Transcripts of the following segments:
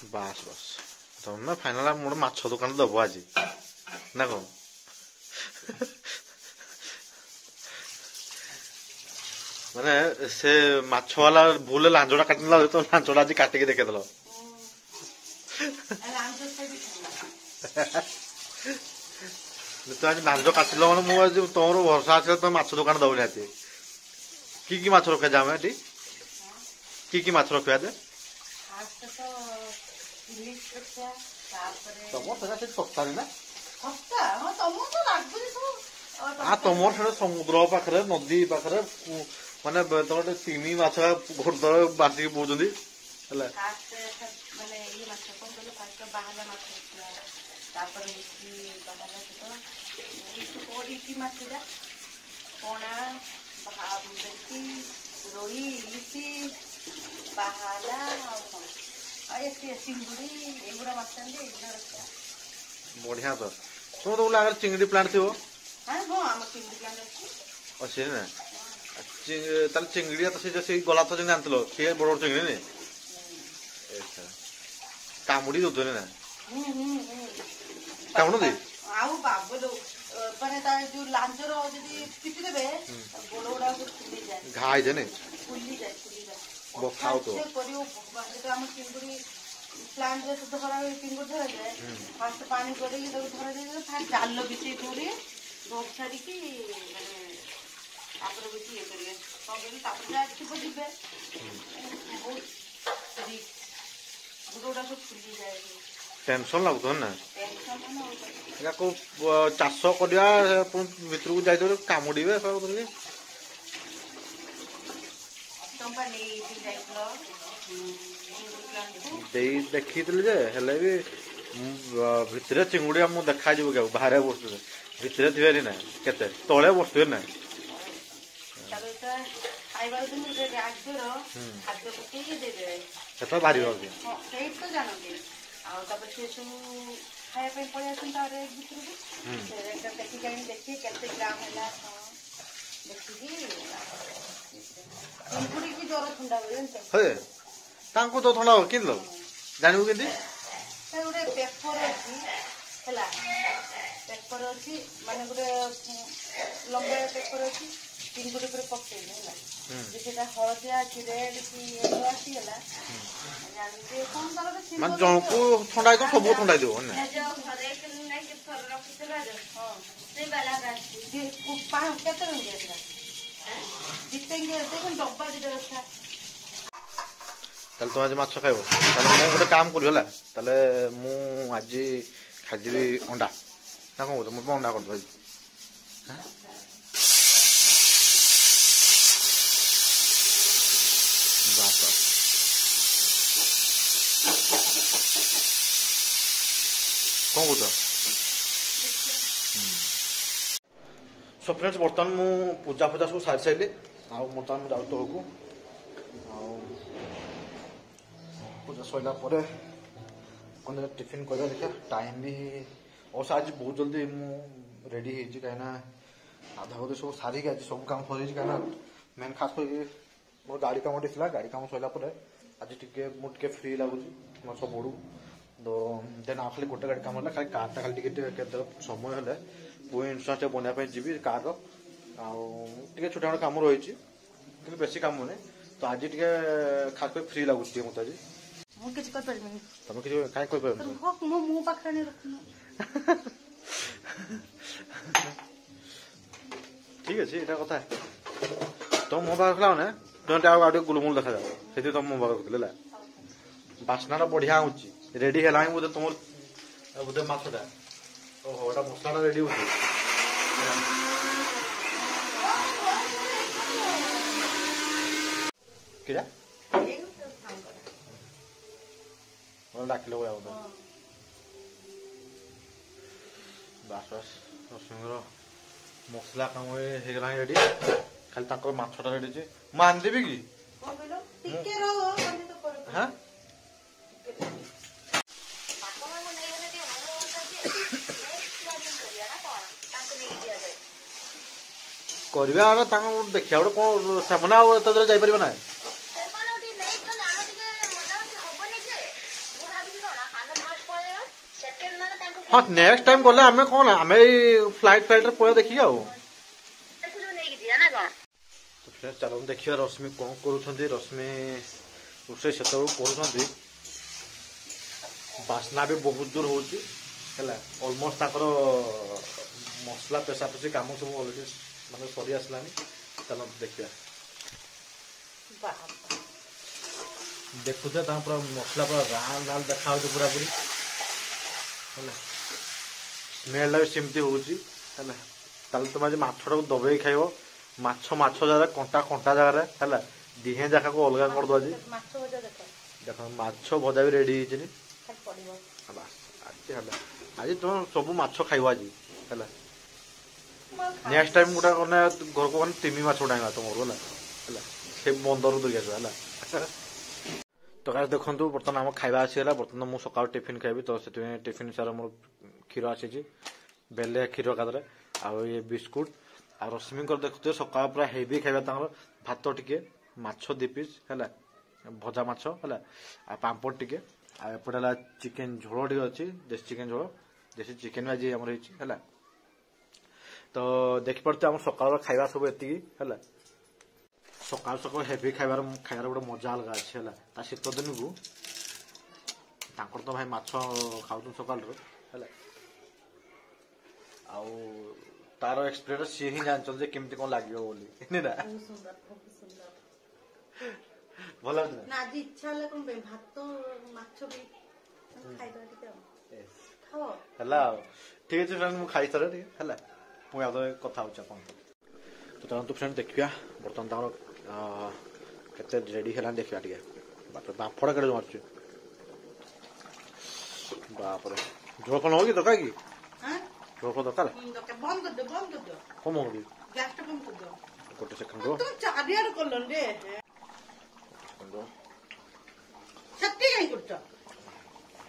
ବାସ୍ ବାସ୍ ତମେ ଫାଇନାଲ ମୋର ମାଛ ଦୋକାନ ଦବ ଆଜି ନା କଣ? ମାନେ ସେ ମାଛ ବାଲା ଭୁଲ ଲାଞ୍ଜଟା କାଟିଦେଲା ତ ଲାଞ୍ଜଟା ଆଜି କାଟିକି ଦେଖେଇଦେଲ। ତ ଆଜି ଲାଞ୍ଜ କାଟିଲ ମାନେ ମୁଁ ଆଜି ତମର ଭରସା ଆସିଲା ତମେ ମାଛ ଦୋକାନ ଦବ ନିହାତି। କି ମାଛ ରଖାଯାଏ ଆମେ ଏଠି କି ମାଛ ରଖିବା ଯେ ତମର ସେଟା ସେଠି ଶସ୍ତାରେ ନା ତମର ସେଟା ସମୁଦ୍ର ପାଖରେ ନଦୀ ପାଖରେ ମାନେ ତମର ତିମି ମାଛ ଗୋଟେ ବାସିକି ବୋଉଛନ୍ତି ହେଲା। ରୋହି ଇଲିଶି ବାହାଲା ଚିଙ୍ଗୁଡ଼ି ଏଗୁଡ଼ା ମାଛ ବଢିଆ ତ ତମର ତ ଆଗରେ ଚିଙ୍ଗିଡି ପ୍ଲାଣ୍ଟ ଥିବ। ହଁ ଆମର ଚିଙ୍ଗୁଡ଼ି ପ୍ଲାଣ୍ଟ ଅଛି ନା ତାହେଲେ ଚିଙ୍ଗିଡି ତ ସେଇ ଗଲା ତ ଯେମିତି ଆଣିଥିଲ ସିଏ ବଡ ବଡ ଚିଙ୍ଗିଡି ନାଇଁ କାମୁଡି ଦଉଥିବେ ନା କାମୁଡନ୍ତି ଆଉ ବାବଲୋ ମାନେ ତା ଯୋଉ ଲାଞ୍ଜର ଯଦି ପିଟି ଦେବେ ଗୋଡ ଗୁଡାକ ଫୁଲିଯାଏ ଘା ହେଇଯାଏ ନାଇଁ ଫୁଲିଯାଏ ବଥା ହଉଥିବ। ଆମ ଚିଙ୍ଗୁଡ଼ି ପ୍ଲାଣ୍ଟରେ ଧରା ହୁଏ ଚିଙ୍ଗୁଡ଼ି ଧରାଯାଏ ଫାଷ୍ଟ ପାଣି ଗଡ଼େଇକି ତାକୁ ଧରାଯାଏ ଫାଷ୍ଟ ଜାଲ ବିଛେଇ ଧରି ଧରି ଛାଡ଼ିକି ମାନେ ତାପରେ ବେଶୀ ଇଏ କରିବେ କ'ଣ କରିବେ ତାପରେ ଯାହା ଥିବ ଯିବେ ବହୁତ ଗୋଡ଼ ଗୁଡ଼ା ସବୁ ଫୁଲିଯାଏ। ଟେନସନ ଲାଗୁଥିବ ନା ଏଇଟା କୋଉ ଚାଷ କରିବା ଭିତରକୁ ଯାଇଥିବ କାମୁଡିବେ ସବୁ କରିବେ। ଦେଇ ଦେଖିଥିଲି ଯେ ହେଲେ ବି ଭିତରେ ଚିଙ୍ଗୁଡି ମୁଁ ଦେଖାଯିବ କି ବାହାରେ ବସୁଥିବେ ଭିତରେ ଥିବେ ନା କେତେ ତଳେ ବସୁଥିବେ ନା ସେଟା ବାହାରିବ ସେଇଠି ତ ଜାଣନ୍ତି ଆଉ ତାପରେ ସେ ସବୁ ଖାଇବା ପାଇଁ ପଳେଇ ଆସନ୍ତି ତାର ଭିତରକୁ ଦେଖିକି ଆଣି ଦେଖିକି କେତେ ଗ୍ରାମ ହେଲା ଦେଖିକି ଚିଙ୍ଗୁଡିକି ଜ୍ୱର ଥଣ୍ଡା ହୁଏ ତାଙ୍କୁ ତ ଥଣ୍ଡା ହବ କେମିତି ଜାଣିବୁ କେମିତି ଗୋଟେ ପେପର ଅଛି ହେଲା ପେପର ଅଛି ମାନେ ଗୋଟେ ଲମ୍ବା ପେପର ଅଛି ଚିଙ୍ଗୁଡ଼ି ଉପରେ ପକେଇଲେ ହେଲା ଯେ ସେଟା ହଳଦିଆ କି ରେଡ୍ କି ୟେଲୋ ଆସିଗଲା ମାନେ ଜଣକୁ ଥଣ୍ଡା ହେଇଥିବ ସବୁ ଥଣ୍ଡା ହେଇଥିବ କେତେ ଡବା ଦିଟା ରଖା। ତାହେଲେ ତମେ ଆଜି ମାଛ ଖାଇବ ତାହେଲେ ମୁଁ ଗୋଟେ କାମ କରିବି ହେଲା ତାହେଲେ ମୁଁ ଆଜି ଖାଇଦେବି ଅଣ୍ଡା ନା କଣ କହୁଛ ମୁଁ ଅଣ୍ଡା କରିଦେବି ଆଜି ବାସ୍ ବାସ୍ କଣ କହୁଛ ସୋ ଫ୍ରେଣ୍ଡସ୍ ବର୍ତ୍ତମାନ ମୁଁ ପୂଜା ସବୁ ସାରି ସାରିଲି ଆଉ ବର୍ତ୍ତମାନ ମୁଁ ଯାଉଛି ତଳକୁ ଆଉ ପୂଜା ସରିଲା ପରେ କ'ଣ ଟିଫିନ୍ କରିବା ଦେଖିବା ଟାଇମ୍ ବି ଅବଶ୍ୟ ଆଜି ବହୁତ ଜଲ୍ଦି ମୁଁ ରେଡ଼ି ହେଇଛି କାହିଁକିନା ଆଧା ବୋଧେ ସବୁ ସାରିକି ଆଜି ସବୁ କାମ ସରିଯାଇଛି କାହିଁକିନା ମେନ୍ ଖାସ୍ କରିକି ମୋର ଗାଡ଼ି କାମଟି ଥିଲା ଗାଡ଼ି କାମ ସରିଲା ପରେ ଆଜି ମୁଁ ଟିକେ ଫ୍ରି ଲାଗୁଛି ମୋର ସବୁଠୁ ତ ଦେନ୍ ଆଉ ଖାଲି ଗୋଟେ ଗାଡ଼ି କାମ ହେଲା ଖାଲି କାର୍ଟା ଖାଲି ଟିକେ କେତେବେଳେ ସମୟ ହେଲେ ପୁଣି ଇନ୍ସୁରାନ୍ସ ଟିକେ ବନେଇବା ପାଇଁ ଯିବି କାର୍ର ଆଉ ଟିକେ ଛୋଟ ମୋଟ କାମ ରହିଛି କିନ୍ତୁ ବେଶୀ କାମ ନାହିଁ ତ ଆଜି ଟିକେ ଖାସ୍ କରି ଫ୍ରି ଲାଗୁଛି ଟିକେ ମୋତେ ଆଜି ମୁଁ କିଛି କରିପାରିବିନି ତମେ କିଛି କାହିଁ କହିପାରିବନି ମୋ ପାଖରେ ଠିକ ଅଛି ଏଇଟା କଥା ତମ ମୋ ପାଖରେ ଥିଲା ମାନେ ତୁମେ ଆଉ ଟିକେ ଗୁଲମୁଲ ଦେଖାଯାଅ ସେଥିପାଇଁ ତମ ମୋ ପାଖରେ ରଖିଥିଲେ ହେଲା ବାସ୍ନାଟା ବଢିଆ ହଉଛି ରେଡି ହେଲାଣି ବୋଧେ ତମର ବୋଧେ ମାଛଟା ଓହୋ ଏଟା ମସଲାଟା ରେଡି ହଉଛି କିରା ଡାକିଲେ ଭଳିଆ ବୋଧେ ବାସ୍ ବାସ୍ ରଶ୍ମିଙ୍କର ମସଲା କାମ ହେଇଗଲାଣି ରେଡି ଖାଲି ତାଙ୍କର ମାଛଟା ରେଡି ଅଛି ମୁଁ ଆଣିଦେବି କି ହଁ କରିବା ତାଙ୍କୁ ଦେଖିବା ଗୋଟେ କଣ ସେମାନେ ଆଉ ଏତେ ଯାଇପାରିବେ ନା हाँ नेक्स्ट टाइम गले आमे कौन आमे फ्लाइट रे पळे देखि आउ तो फ्रेंड्स चलो देखिए रश्मि कौन करूछंती रश्मि रोसे सेतबो करूछंती बास्ना भी बहुत दूर होची हैला ऑलमोस्ट ताकर मसला पेशा पेशी काम सब ऑलरेडी माने सरी आसलानी चलो देखिए देखुछे ता पूरा मसला पूरा लाल लाल देखा होची पूरा पूरी हैला स्मेल भी सेमती होची हैला ताल तुम आज माछटा को दबेई खाइबो माछ माछ जगह कंटा कंटा जगह हैला दिहे जाका को अलगा कर दो आज माछ भजा देखो माछ भजा भी रेडी हिचनी खाली पड़िबो बस आज हैला आज तुम सब माछ खाइबो आज हैला नेक्स्ट टाइम गोटा कोने घर को तिमी माछ उठाइबा तुमर होला हैला से बंदर धरि आसो हैला तो गाइस देखंतु बर्तन हम खाइबा आसीला बर्तन मु सकाळ टिफिन खाइबी तो से टिफिन सारा मोर खीर आसी छी बेले खीर कादरे आ ये बिस्कुट आ रश्मि कर देखते सकाळ पूरा हेवी खाइबा तांगर भात टिके माछ 2 पीस हैला भजा माछ हैला आ पांपड़ टिके आ एपटेला चिकन झोल टिके अछि देसी चिकन झोल देसी चिकन भाजी हमर हिची हैला तो देखि पड़ते हम सकाळ खाइबा सब एति हैला सकाळ सकाळ हेवी खाइबार गोटे मजा अलग अछि हैला ता शीत दिन को तांकर तो भाई माछ खाउतु सकाळ रो हैला आउ तार एक्सपीरियंस सी ही जानचल जे केमती कोन लागियो बोली नै ना बहुत सुंदर भला ना आज इच्छा होला कोन भात माछ भी खाइबा टिके खाओ हैला ठीक अछि फ्रेंड मु खाइ तरे ठीक हैला पुया तो कथा होछ अपन तो तांतु फ्रेंड देखिया बर्तन तार केते रेडी हैला देखिया टिके बाप रे बाप फड़ा करे मारछु बाप रे झोल कोन होगी तो की हां झोल दरकार बंद कर दो कम होगी गैस टा बंद कर दो गोटे सेकंड रो तुम चारियार कलन रे सेकंड रो छत्ती काई करछ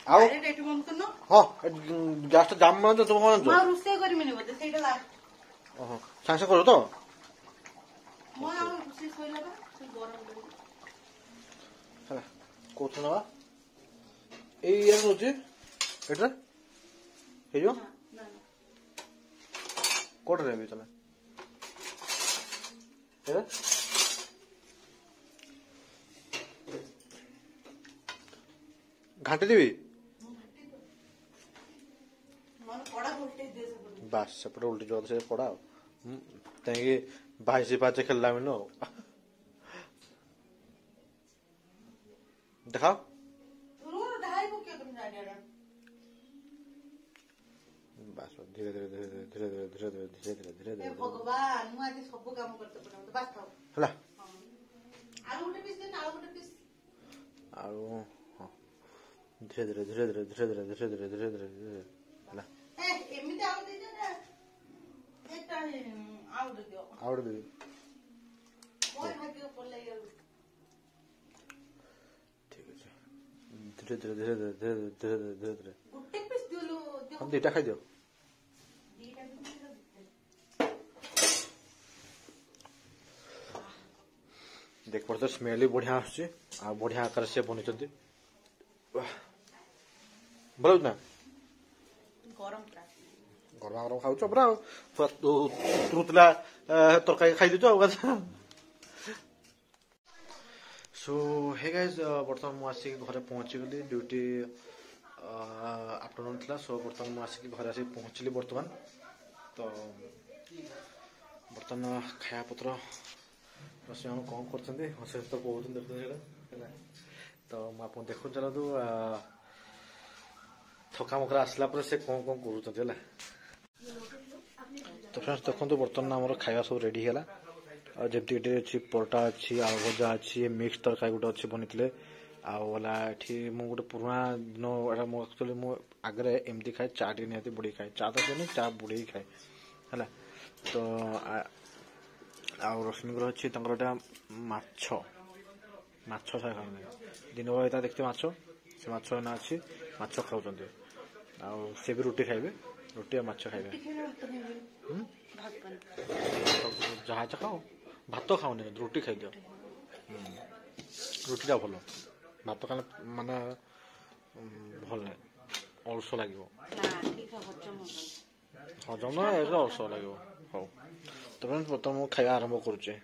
आउ अरे रेट बंद करनो हां गैस तो जाम मन तो तुम कोन मा रुसे करी मिनी बते सेटा लास्ट ओहो सांसे करो तो म आ रुसे सोइला बा गरम करी हैला कोथ ना ए या होची एटा हे जो ना कोट रे भी चला है घाटे देवी मन पड़ा वोल्टेज दे सब बस सेपटे उल्टी जोर से पड़ा तेंगे भाई से पाचे खेलला में नो दिखाओ रो ढाई को क्या तुम जानिया बस धीरे धीरे धीरे धीरे धीरे धीरे धीरे धीरे धीरे धीरे ए धीरे भगवान मु आज सब काम करते पड़ो तो बस खाओ हला आलू गोटे पीस देना आलू गोटे पीस आरो हां धीरे धीरे धीरे धीरे धीरे धीरे धीरे धीरे धीरे धीरे हला ए एमिते आलू दे दे एकटा आलू दे दियो आउट दे मोर भाग्य पड़ले यार ठीक है धीरे धीरे धीरे धीरे धीरे धीरे धीरे धीरे गोटे पीस दियो हम दीटा खाई दियो दीटा पीस देख पड़ते स्मेल भी बढ़िया आसुची आ बढ़िया आकार से बनी भल ना गरम पूरा गरमा गरम खाऊ पूरा तुरुतला तरकारी खाई दीच सो हे गाइज बर्तमान मु आसिक घरे पहुंची गली ड्यूटी आफ्टरनून थी सो बर्तमान मु आसिक घरे आसिक पहुंचली बर्तमान तो बर्तमान खाया पत्र रोषेई हम कौन कर हसे तो कहते देखते तो मुझे देखो चलतु थका मकरा आसला से कौन कौन कर तो फ्रेंड्स देखो बर्तमान आम खाया सब रेडी है जमती अच्छी परोटा अच्छी आलू भजा अच्छी मिक्स तरकारी गोटे अच्छी बनी आला मु गोटे पुराना दिन एक्चुअली मु आगे एमती खाए चा टे निहाती बुड़े खाए चा तो नहीं चा बुड़े खाए है तो रश्मिकर अच्छी माछ माछ सारा खाने दिन भर देखते माछ से माछ ना अच्छी माछ खाऊ से भी रुटी खाइबे रुटी और माछ खाइबे जहाँ खाओ भात खाओ रुटी खाई दियो रुटीटा भल भात खाने माने भल ना ଅଳସ ଲାଗିବ। ନା ଠିକ ହଜମ ହବନି। ହଜମ ନା ଅଳସ ଲାଗିବ। ହଉ ତମେ ପ୍ରଥମ ମୁଁ ଖାଇବା ଆରମ୍ଭ କରୁଛେ।